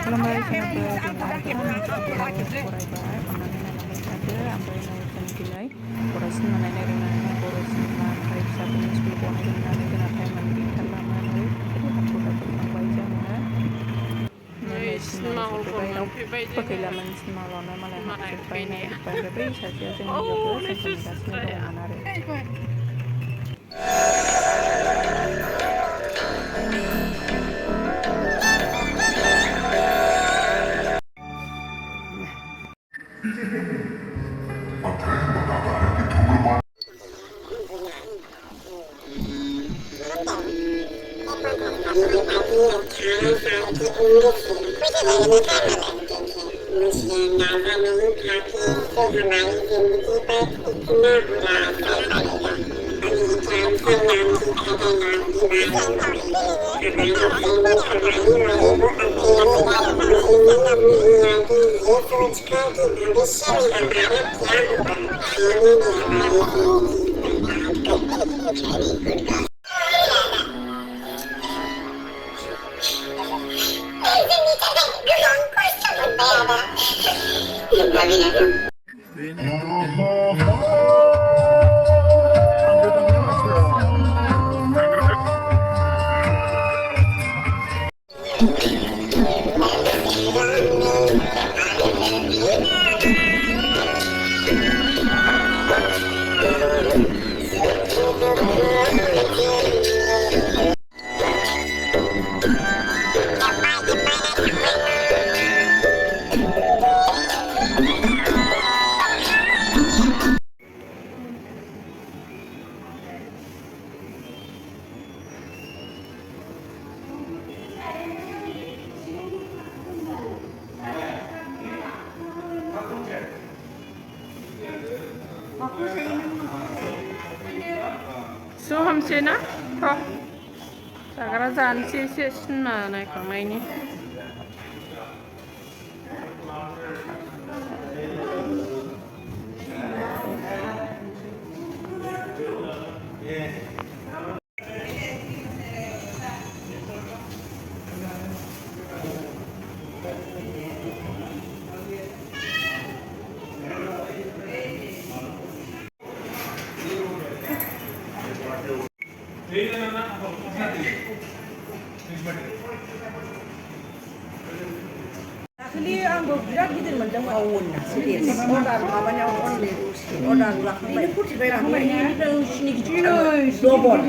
खुलुमबाय जोंहाबो फरायबाय अननानै नायलांबाय थादो ओमफ्राय जों दिनै बर' सिनेमा नायनो रोंनानै बर' सिनेमा ओमफ्राय फिसाफोरनि स्कुल गनाय रोंनानै जोंहा टाइमानो गैथारलामोन ओरैबायदि हाखु दाखु थांबाय जोङो सिनेमा हल सफैबाय रावबो गैलामोन सिनेमा हलावनो मालाय हाबजोब्बाय नायजोब्बाय ओमफ्राय बै सासेया जोंनियावबो जोंखौ नेगासिनो दङमोन आरो ज' हामसै ना थ' जाग्रा जानोसै एसे सिनेमा नायखांनायनि दाखालि आंबो बिराद गिदिर मोनदोंमोन अर्डार माबानायाव अर्डार लाखांबाय नोंसिनि गिदिर डबल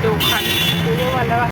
दखान